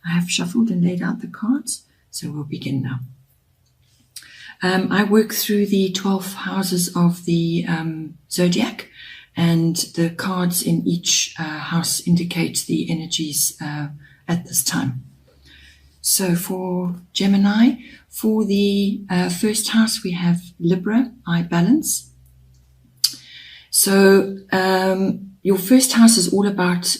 I have shuffled and laid out the cards, so we'll begin now. I work through the 12 houses of the zodiac, and the cards in each house indicate the energies at this time. So for Gemini, for the first house, we have Libra, I balance. So your first house is all about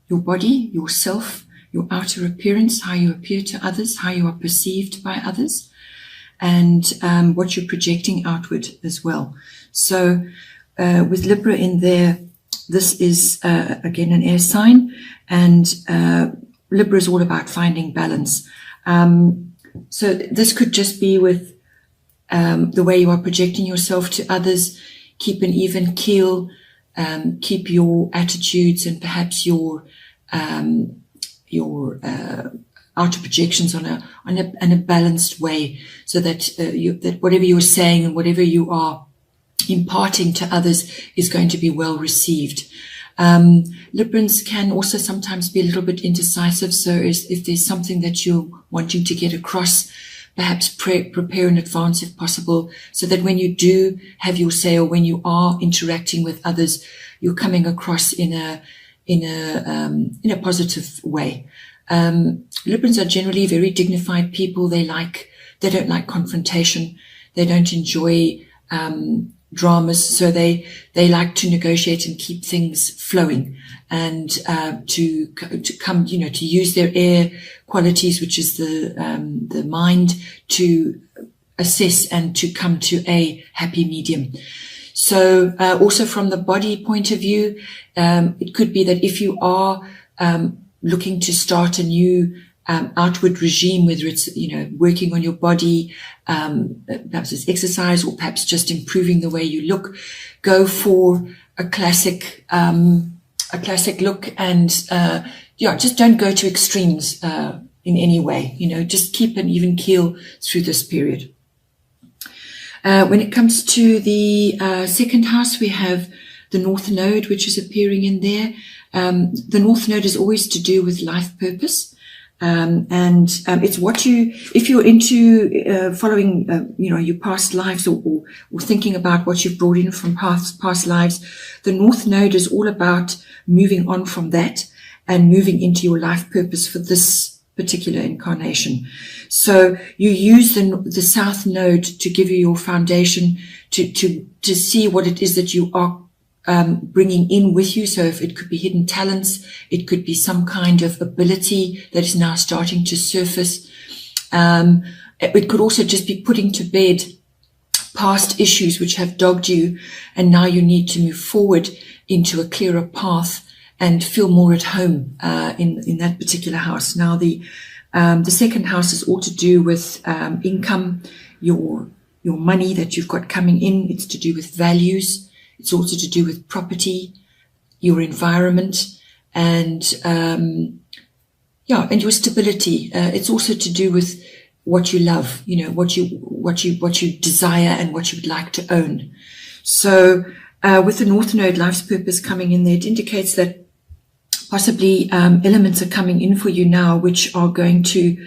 your body, yourself, your outer appearance, how you appear to others, how you are perceived by others, and what you're projecting outward as well. So with Libra in there, this is again an air sign, and Libra is all about finding balance. So this could just be with the way you are projecting yourself to others. Keep an even keel, keep your attitudes and perhaps your outer projections on a balanced way, so that that whatever you're saying and whatever you are imparting to others is going to be well received. Librans can also sometimes be a little bit indecisive, so if there's something that you're wanting to get across, perhaps prepare in advance if possible, so that when you do have your say, or when you are interacting with others, you're coming across in a positive way. Librans are generally very dignified people. They don't like confrontation. They don't enjoy dramas, so they like to negotiate and keep things flowing, and to come, to use their air qualities, which is the mind, to assess and to come to a happy medium. So also from the body point of view, it could be that if you are looking to start a new outward regime, whether it's working on your body, perhaps it's exercise, or perhaps just improving the way you look, go for a classic look, and just don't go to extremes in any way. Just keep an even keel through this period. When it comes to the second house, we have the North Node, which is appearing in there. The North Node is always to do with life purpose. It's what if you're into following, your past lives, or thinking about what you've brought in from past lives, the North Node is all about moving on from that and moving into your life purpose for this particular incarnation. So you use the South Node to give you your foundation, to see what it is that you are bringing in with you. So if it could be hidden talents, it could be some kind of ability that is now starting to surface. It could also just be putting to bed past issues which have dogged you, and now you need to move forward into a clearer path and feel more at home in that particular house. Now the second house is all to do with income, your money that you've got coming in. It's to do with values. It's also to do with property, your environment, and and your stability. It's also to do with what you love, what you desire and what you would like to own. So with the North Node, life's purpose coming in there, it indicates that possibly elements are coming in for you now which are going to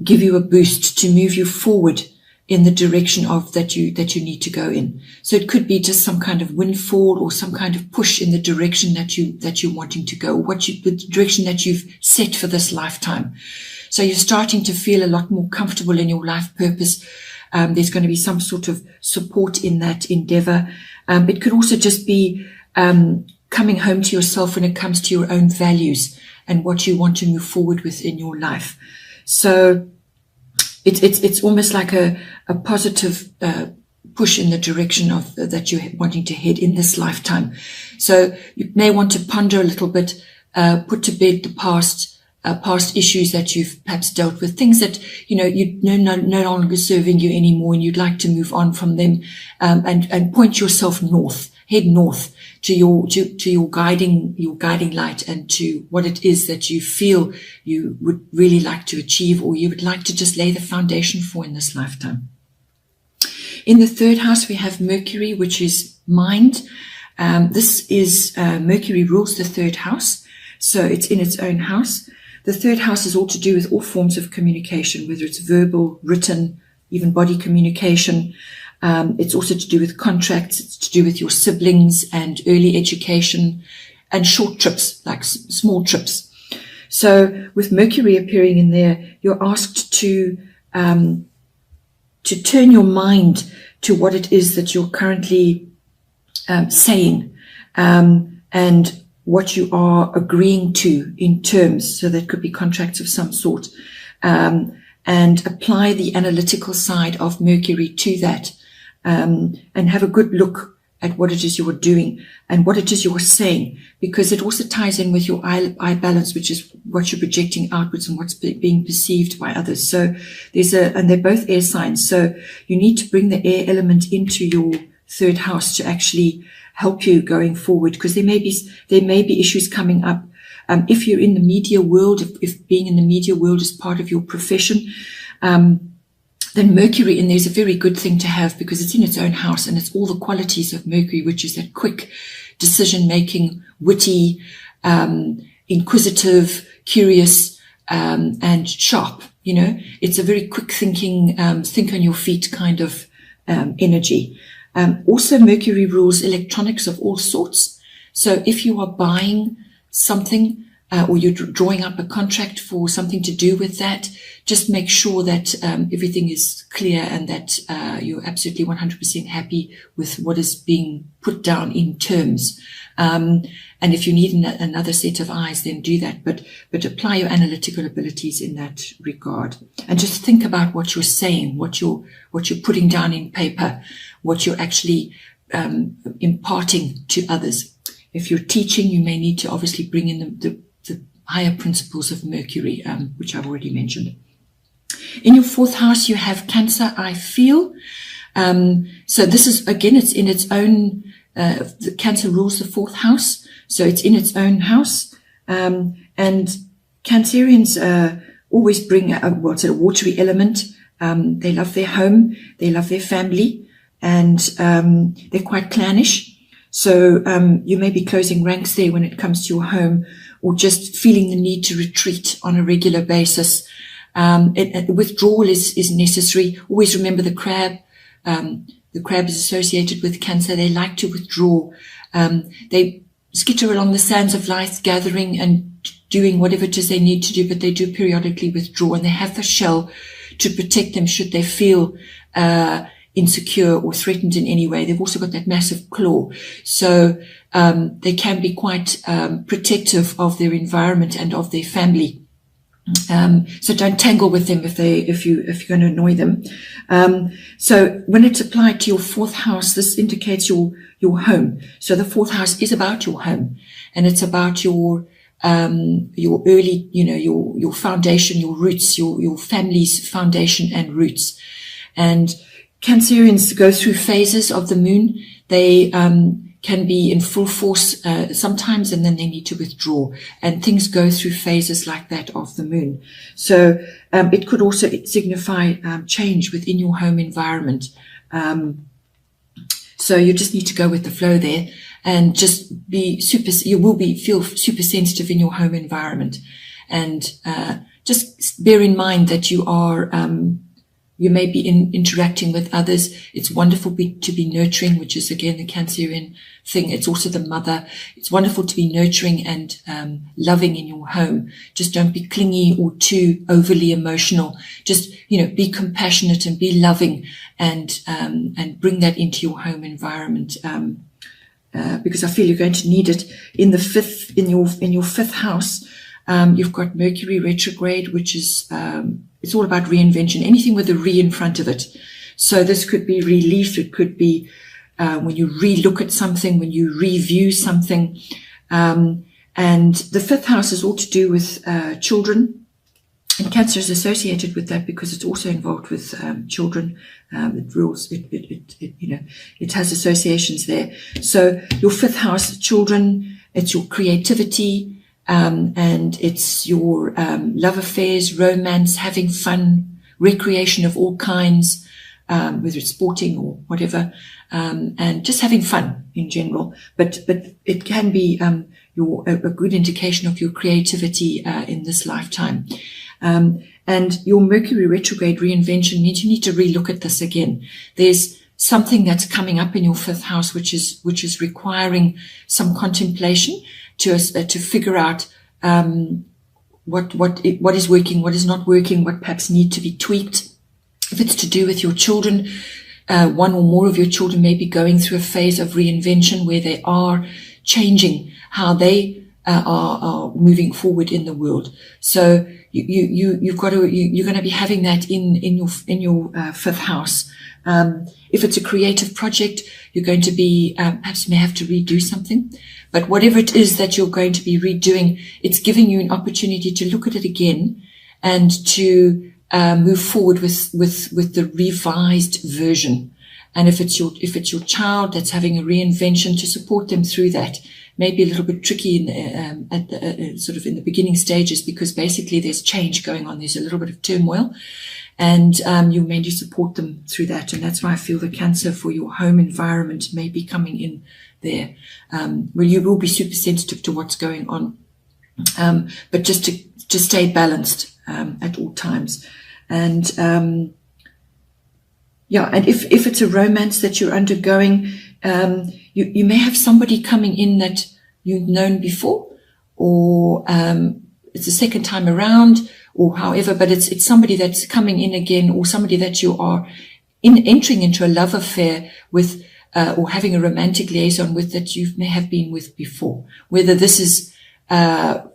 give you a boost to move you forward in the direction of that you need to go in. So it could be just some kind of windfall, or some kind of push in the direction that you're wanting to go, the direction that you've set for this lifetime. So you're starting to feel a lot more comfortable in your life purpose. There's going to be some sort of support in that endeavor. It could also just be coming home to yourself when it comes to your own values and what you want to move forward with in your life. So it's almost like a positive push in the direction of that you're wanting to head in this lifetime. So you may want to ponder a little bit, put to bed the past issues that you've perhaps dealt with, things that no longer serving you anymore, and you'd like to move on from them, and point yourself north, head north to your guiding light, and to what it is that you feel you would really like to achieve, or you would like to just lay the foundation for in this lifetime. In the third house, we have Mercury, which is mind. This is Mercury rules the third house, so it's in its own house. The third house is all to do with all forms of communication, whether it's verbal, written, even body communication. It's also to do with contracts. It's to do with your siblings and early education and short trips, like small trips. So with Mercury appearing in there, you're asked to turn your mind to what it is that you're currently saying, and what you are agreeing to in terms. So that could be contracts of some sort, and apply the analytical side of Mercury to that, and have a good look at what it is you're doing and what it is you're saying, because it also ties in with your eye balance, which is what you're projecting outwards and what's being perceived by others. So and they're both air signs. So you need to bring the air element into your third house to actually help you going forward, because there may be issues coming up. If you're in the media world, if being in the media world is part of your profession, then Mercury in there is a very good thing to have, because it's in its own house and it's all the qualities of Mercury, which is that quick decision-making, witty, inquisitive, curious, and sharp. It's a very quick thinking, think on your feet kind of energy. Also, Mercury rules electronics of all sorts. So if you are buying something, or you're drawing up a contract for something to do with that, just make sure that everything is clear and that you're absolutely 100% happy with what is being put down in terms. And if you need another set of eyes, then do that. But apply your analytical abilities in that regard. And just think about what you're saying, what you're putting down in paper, what you're actually imparting to others. If you're teaching, you may need to obviously bring in the higher principles of Mercury, which I've already mentioned. In your fourth house, you have Cancer, I feel. So this is, again, it's in its own, the Cancer rules the fourth house. So it's in its own house. And Cancerians always bring a watery element. They love their home. They love their family. And they're quite clannish. So you may be closing ranks there when it comes to your home, or just feeling the need to retreat on a regular basis. Withdrawal is necessary. Always remember the crab. The crab is associated with Cancer. They like to withdraw. They skitter along the sands of life, gathering and doing whatever it is they need to do, but they do periodically withdraw, and they have the shell to protect them should they feel insecure or threatened in any way. They've also got that massive claw. So they can be quite protective of their environment and of their family. So don't tangle with them if you're going to annoy them. So when it's applied to your fourth house, this indicates your home. So the fourth house is about your home, and it's about your early, your foundation, your roots, your family's foundation and roots. And Cancerians go through phases of the moon. They can be in full force sometimes, and then they need to withdraw. And things go through phases like that of the moon. So it could also signify change within your home environment. So you just need to go with the flow there, and just be feel super sensitive in your home environment. And just bear in mind that you are you may be interacting with others. It's wonderful to be nurturing, which is again the Cancerian thing. It's also the mother. It's wonderful to be nurturing and loving in your home. Just don't be clingy or too overly emotional. Just, be compassionate and be loving, and bring that into your home environment. Because I feel you're going to need it. In your fifth house, you've got Mercury retrograde, which is, it's all about reinvention, anything with a re in front of it. So this could be relief. It could be when you re-look at something, when you review something. And the fifth house is all to do with children. And Cancer is associated with that because it's also involved with children. It rules, it has associations there. So your fifth house, children, it's your creativity, and it's your love affairs, romance, having fun, recreation of all kinds, whether it's sporting or whatever, and just having fun in general. But it can be a good indication of your creativity in this lifetime. And your Mercury retrograde reinvention means you need to relook at this again. There's something that's coming up in your 5th house, which is requiring some contemplation to figure out what is working, what is not working, what perhaps need to be tweaked. If it's to do with your children, one or more of your children may be going through a phase of reinvention where they are changing how they are moving forward in the world. So you're going to be having that in your 5th house. If it's a creative project, you're going to be perhaps may have to redo something. But whatever it is that you're going to be redoing, it's giving you an opportunity to look at it again and to move forward with the revised version. And if it's your child that's having a reinvention, to support them through that. Maybe a little bit tricky sort of in the beginning stages, because basically there's change going on. There's a little bit of turmoil, and you may need to support them through that. And that's why I feel the Cancer for your home environment may be coming in there, where you will be super sensitive to what's going on, but just to stay balanced at all times. And and if it's a romance that you're undergoing, you may have somebody coming in that you've known before, or it's the second time around, or however, but it's somebody that's coming in again, or somebody that you are entering into a love affair with, or having a romantic liaison with, that you may have been with before, whether this is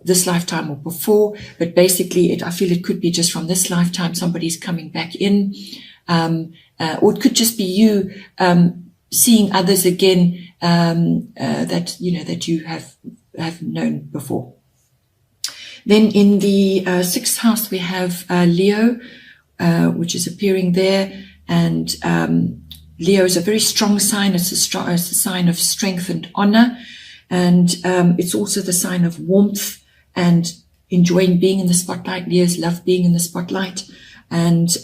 this lifetime or before. But basically I feel it could be just from this lifetime, somebody's coming back in, or it could just be you seeing others again, that you have known before. Then in the 6th house we have Leo, which is appearing there, and Leo is a very strong sign. It's a sign of strength and honor, and it's also the sign of warmth and enjoying being in the spotlight. Leos love being in the spotlight, and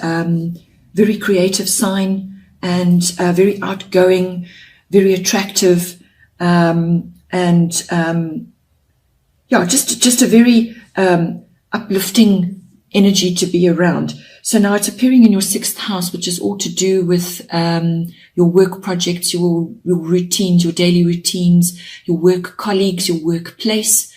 very creative sign, and very outgoing, very attractive, just a very uplifting energy to be around. So now it's appearing in your 6th house, which is all to do with your work projects, your routines, your daily routines, your work colleagues, your workplace,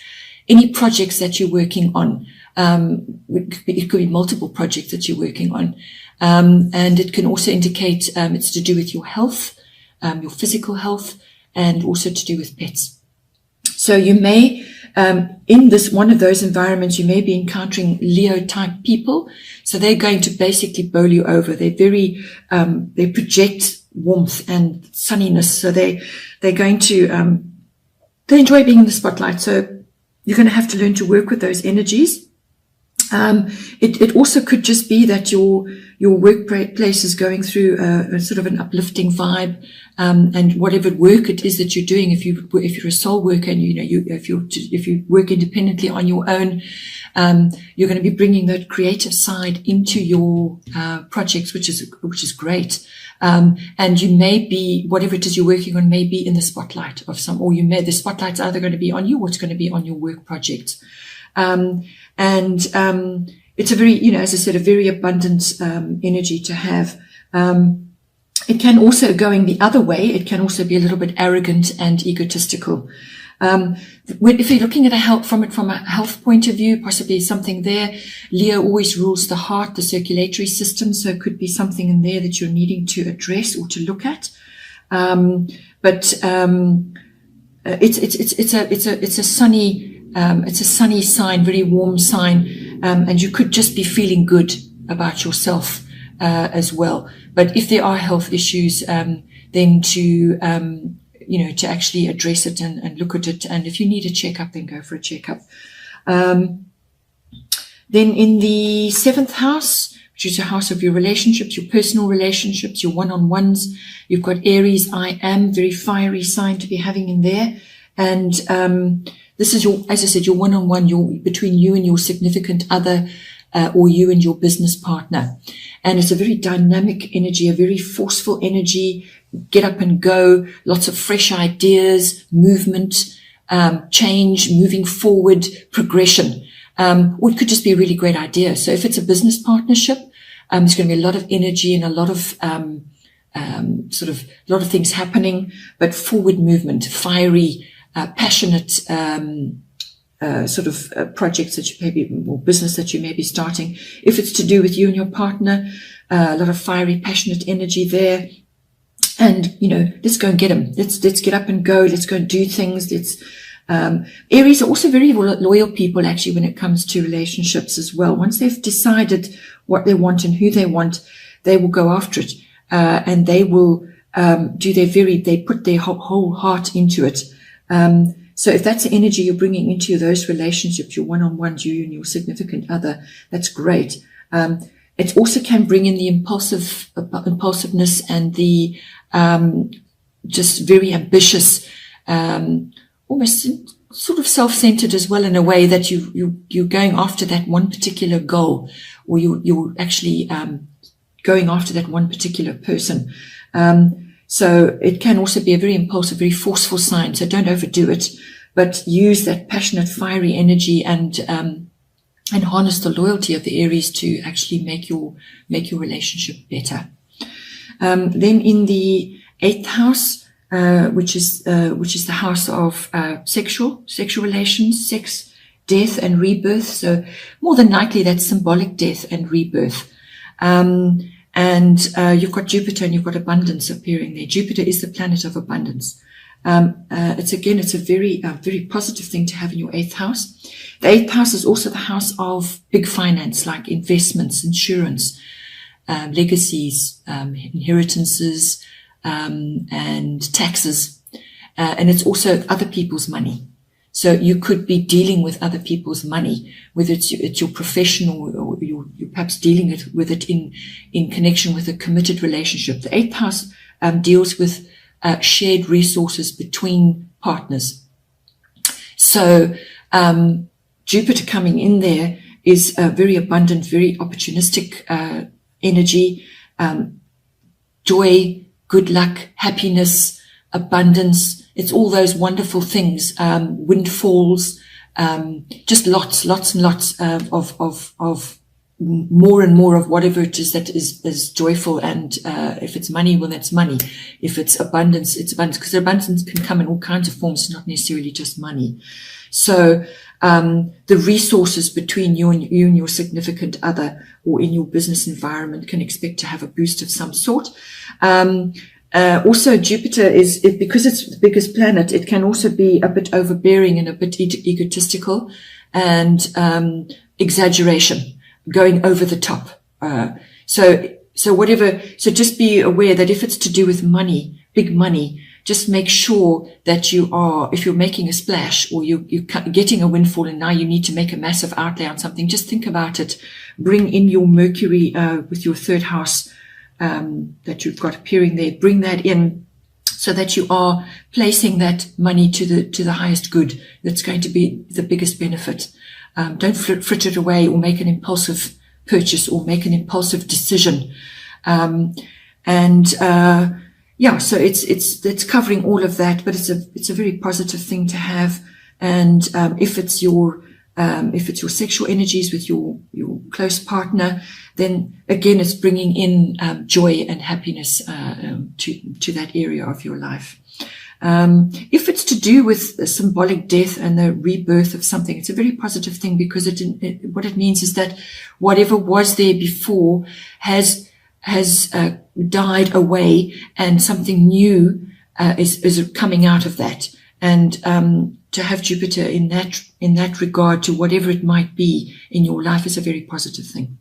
any projects that you're working on. It could be multiple projects that you're working on. And it can also indicate it's to do with your health, your physical health, and also to do with pets. So you may, in one of those environments, you may be encountering Leo type people. So they're going to basically bowl you over. They're very, they project warmth and sunniness. So they're going to, they enjoy being in the spotlight. So you're going to have to learn to work with those energies. It also could just be that your workplace is going through a sort of an uplifting vibe, and whatever work it is that you're doing, if you're a sole worker and if you work independently on your own, you're going to be bringing that creative side into your projects, which is great. And you may be, whatever it is you're working on, may be in the spotlight of the spotlight's either going to be on you, or it's going to be on your work projects. It's a very, as I said, a very abundant energy to have. It can also, going the other way, it can also be a little bit arrogant and egotistical. If you're looking at from a health point of view, possibly something there. Leo always rules the heart, the circulatory system, so it could be something in there that you're needing to address or to look at. It's a sunny sign, very warm sign, and you could just be feeling good about yourself as well. But if there are health issues, then to actually address it and look at it. And if you need a checkup, then go for a checkup. Then in the 7th house, which is the house of your relationships, your personal relationships, your one-on-ones, you've got Aries, I am, very fiery sign to be having in there. And this is as I said, your one-on-one, between you and your significant other, or you and your business partner. And it's a very dynamic energy, a very forceful energy, get up and go, lots of fresh ideas, movement, change, moving forward, progression. Or it could just be a really great idea. So if it's a business partnership, there's going to be a lot of energy and a lot of a lot of things happening, but forward movement, fiery, passionate projects that you maybe, or business that you may be starting. If it's to do with you and your partner, a lot of fiery, passionate energy there. And, let's go and get them. Let's get up and go. Let's go and do things. Aries are also very loyal people, actually, when it comes to relationships as well. Once they've decided what they want and who they want, they will go after it. And they will, they put their whole heart into it. So if that's the energy you're bringing into those relationships, your one-on-ones, you and your significant other, that's great. It also can bring in the impulsiveness and the, just very ambitious, almost sort of self-centered as well, in a way that you're going after that one particular goal, or you're actually, going after that one particular person. So it can also be a very impulsive, very forceful sign. So don't overdo it, but use that passionate, fiery energy and harness the loyalty of the Aries to actually make your relationship better. Then in the 8th house, which is the house of sexual relations, sex, death, and rebirth. So more than likely that's symbolic death and rebirth. You've got Jupiter and you've got abundance appearing there. Jupiter is the planet of abundance. It's a very positive thing to have in your 8th house. The 8th house is also the house of big finance, like investments, insurance, legacies, inheritances, and taxes. And it's also other people's money. So you could be dealing with other people's money, whether it's your professional, or you're perhaps dealing with it in connection with a committed relationship. The 8th house deals with shared resources between partners. So Jupiter coming in there is a very abundant, very opportunistic energy, joy, good luck, happiness, abundance. It's all those wonderful things, windfalls, just lots and lots of more and more of whatever it is that is joyful. And if it's money, well, that's money. If it's abundance, it's abundance, because abundance can come in all kinds of forms, not necessarily just money. So the resources between you and your significant other, or in your business environment, can expect to have a boost of some sort. Also, Jupiter because it's the biggest planet, it can also be a bit overbearing and a bit egotistical, and exaggeration, going over the top. So just be aware that if it's to do with money, big money, just make sure that if you're making a splash, or you're getting a windfall and now you need to make a massive outlay on something, just think about it. Bring in your Mercury with your 3rd house that you've got appearing there. Bring that in, so that you are placing that money to the highest good. That's going to be the biggest benefit. Don't frit it away, or make an impulsive purchase, or make an impulsive decision. So it's covering all of that, but it's a very positive thing to have. And if it's your sexual energies with your close partner, then again it's bringing in joy and happiness to that area of your life. If it's to do with the symbolic death and the rebirth of something, it's a very positive thing, because what it means is that whatever was there before has died away, and something new is coming out of that. And to have Jupiter in that regard to whatever it might be in your life is a very positive thing.